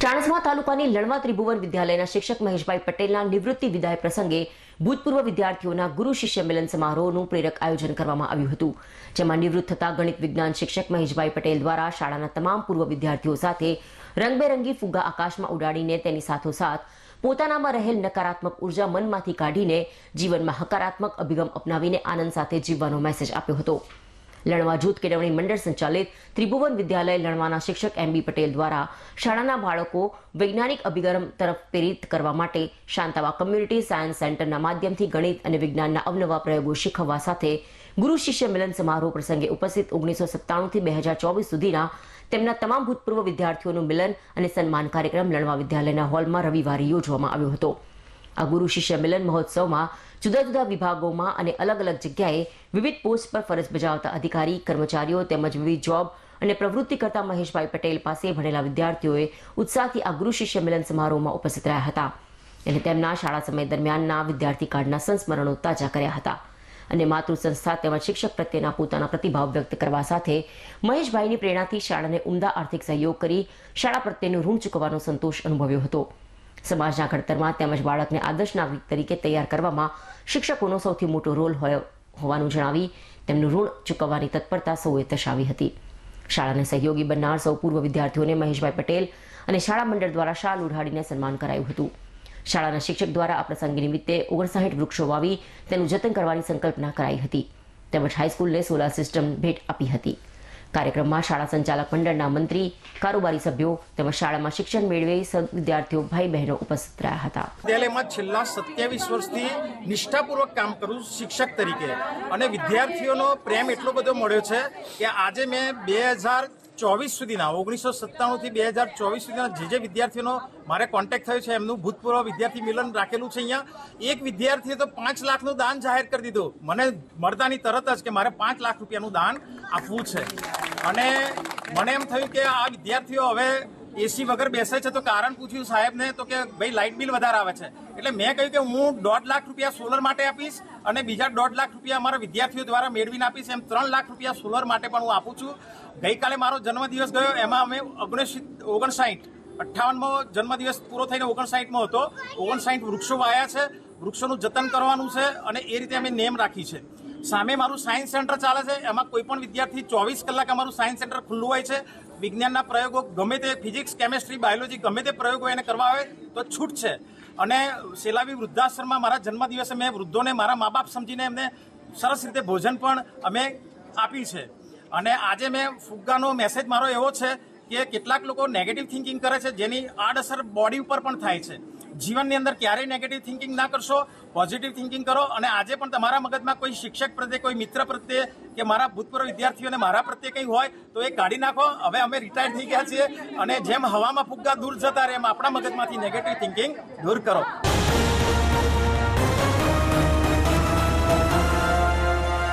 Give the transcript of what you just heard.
ચાણસ્મા તાલુકાની લણવા ત્રિભુવન વિદ્યાલયના શિક્ષક મહેશભાઈ પટેલના નિવૃત્તિ વિદાય પ્રસંગે ભૂતપૂર્વ વિદ્યાર્થીઓના ગુરુ શિષ્ય મિલન સમારોહનું પ્રેરક આયોજન કરવામાં આવ્યું હતું, જેમાં નિવૃત્ત થતા ગણિત વિજ્ઞાન શિક્ષક મહેશભાઈ પટેલ દ્વારા શાળાના તમામ પૂર્વ વિદ્યાર્થીઓ સાથે રંગબેરંગી ફુગ્ગા આકાશમાં ઉડાડીને તેની સાથોસાથ પોતાનામાં રહેલ નકારાત્મક ઉર્જા મનમાંથી કાઢીને જીવનમાં હકારાત્મક અભિગમ અપનાવીને આનંદ સાથે જીવવાનો મેસેજ આપ્યો હતો। લણવા જૂથ કેળવણી મંડળ સંચાલિત ત્રિભુવન વિદ્યાલય લણવાના શિક્ષક એમ.બી. પટેલ દ્વારા શાળાના બાળકો વૈજ્ઞાનિક અભિગમ તરફ પ્રેરિત કરવા માટે શાંતાવા કમ્યુનિટી સાયન્સ સેન્ટરના માધ્યમથી ગણિત અને વિજ્ઞાનના અવનવા પ્રયોગો શીખવવા સાથે ગુરુ શિષ્ય મિલન સમારોહ પ્રસંગે ઉપસ્થિત 1997 થી 2024 સુધીના તેમના તમામ ભૂતપૂર્વ વિદ્યાર્થીઓનું મિલન અને સન્માન કાર્યક્રમ લણવા વિદ્યાલયના હોલમાં રવિવારે યોજવામાં આવ્યો હતો। આ ગુરુ શિષ્ય મિલન મહોત્સવમાં જુદા જુદા વિભાગોમાં અને અલગ અલગ જગ્યાએ વિવિધ પોસ્ટ પર ફરજ બજાવતા અધિકારી કર્મચારીઓ તેમજ વિવિધ જોબ અને પ્રવૃત્તિ કરતા મહેશભાઈ પટેલ પાસે ભણેલા વિદ્યાર્થીઓએ ઉત્સાહથી આ ગુરુ શિષ્ય મિલન સમારોહમાં ઉપસ્થિત રહ્યા હતા અને તેમના શાળા સમય દરમિયાનના વિદ્યાર્થી કાળના સંસ્મરણો તાજા કર્યા હતા અને માતૃ સંસ્થા તેમજ શિક્ષક પ્રત્યેના પોતાના પ્રતિભાવ વ્યક્ત કરવા સાથે મહેશભાઈની પ્રેરણાથી શાળાને ઉમદા આર્થિક સહયોગ કરી શાળા પ્રત્યેનું ઋણ ચૂકવવાનો સંતોષ અનુભવ્યો હતો। સમાજના ઘડતરમાં તેમજ બાળકને આદર્શ નાગરિક તરીકે તૈયાર કરવામાં શિક્ષકોનો સૌથી મોટો રોલ હોવાનું જણાવી તેમનું ઋણ ચૂકવવાની તત્પરતા સૌએ દર્શાવી હતી। શાળાને સહયોગી બનનાર સૌ પૂર્વ વિદ્યાર્થીઓને મહેશભાઈ પટેલ અને શાળા મંડળ દ્વારા શાલ ઉઢાડીને સન્માન કરાયું હતું। શાળાના શિક્ષક દ્વારા આ પ્રસંગ નિમિત્તે 59 વૃક્ષો વાવી તેનું જતન કરવાની સંકલ્પના કરાઈ હતી તેમજ હાઈસ્કૂલને સોલાર સિસ્ટમ ભેટ આપી હતી। કાર્યક્રમમાં શાળા સંચાલક મંડળના મંત્રી, કારોબારી સભ્યો તેમજ શાળામાં શિક્ષણ મેળવે વિદ્યાર્થીઓ ભાઈ બહેનો ઉપસ્થિત રહ્યા હતા। વિદ્યાલયમાં છેલ્લા 27 વર્ષથી નિષ્ઠાપૂર્વક કામ કરું શિક્ષક તરીકે અને વિદ્યાર્થીઓનો પ્રેમ એટલો બધો મળ્યો છે કે આજે મેં 2024 સુધીના 1997 થી 2024 સુધીના જે વિદ્યાર્થીઓનો મારે કોન્ટેક્ટ થયો છે એમનું ભૂતપૂર્વ વિદ્યાર્થી મિલન રાખેલું છે। અહીંયા એક વિદ્યાર્થીએ તો 5 લાખનું દાન જાહેર કરી દીધું મને મળતાની તરત જ કે મારે 5 લાખ રૂપિયાનું દાન આપવું છે અને મને એમ થયું કે આ વિદ્યાર્થીઓ હવે એસી વગર બેસે છે તો કારણ પૂછ્યું સાહેબને તો કે ભાઈ લાઇટ બિલ વધારે આવે છે એટલે મેં કહ્યું કે હું 1.5 લાખ રૂપિયા સોલર માટે આપીશ અને બીજા 1.5 લાખ રૂપિયા અમારા વિદ્યાર્થીઓ દ્વારા મેળવીને આપીશ, એમ 3 લાખ રૂપિયા સોલર માટે પણ હું આપું છું। ગઈકાલે મારો જન્મદિવસ ગયો એમાં અમે 58મો જન્મદિવસ પૂરો થઈને 59મો હતો। 59 વૃક્ષો વાયા છે, વૃક્ષોનું જતન કરવાનું છે અને એ રીતે અમે નેમ રાખી છે। સામે મારું સાયન્સ સેન્ટર ચાલે છે, એમાં કોઈ પણ વિદ્યાર્થી 24 કલાક અમારું સાયન્સ સેન્ટર ખુલ્લું હોય છે। વિજ્ઞાનના પ્રયોગો ગમે તે ફિઝિક્સ, કેમેસ્ટ્રી, બાયોલોજી ગમે તે પ્રયોગો એને કરવા આવે તો છૂટ છે અને સેલાવી વૃદ્ધાશ્રમમાં મારા જન્મદિવસે મેં વૃદ્ધોને મારા મા બાપ સમજીને એમને સરસ રીતે ભોજન પણ અમે આપી છે અને આજે મેં ફુગ્ગાનો મેસેજ મારો એવો છે કે કેટલાક લોકો નેગેટિવ થિંકિંગ કરે છે જેની આડઅસર બોડી ઉપર પણ થાય છે। જીવનની અંદર ક્યારેય નેગેટિવ થિંકિંગ ના કરશો, પોઝિટિવ થિંકિંગ કરો અને આજે પણ તમારા મગજમાં કોઈ શિક્ષક પ્રત્યે, કોઈ મિત્ર પ્રત્યે કે મારા ભૂતપૂર્વ વિદ્યાર્થીઓને મારા પ્રત્યે કંઈ હોય તો એ કાઢી નાખો। હવે અમે રિટાયર થઈ ગયા છીએ અને જેમ હવામાં ફુગ્ગા દૂર જતા રહે એમ આપણા મગજમાંથી નેગેટિવ થિંકિંગ દૂર કરો।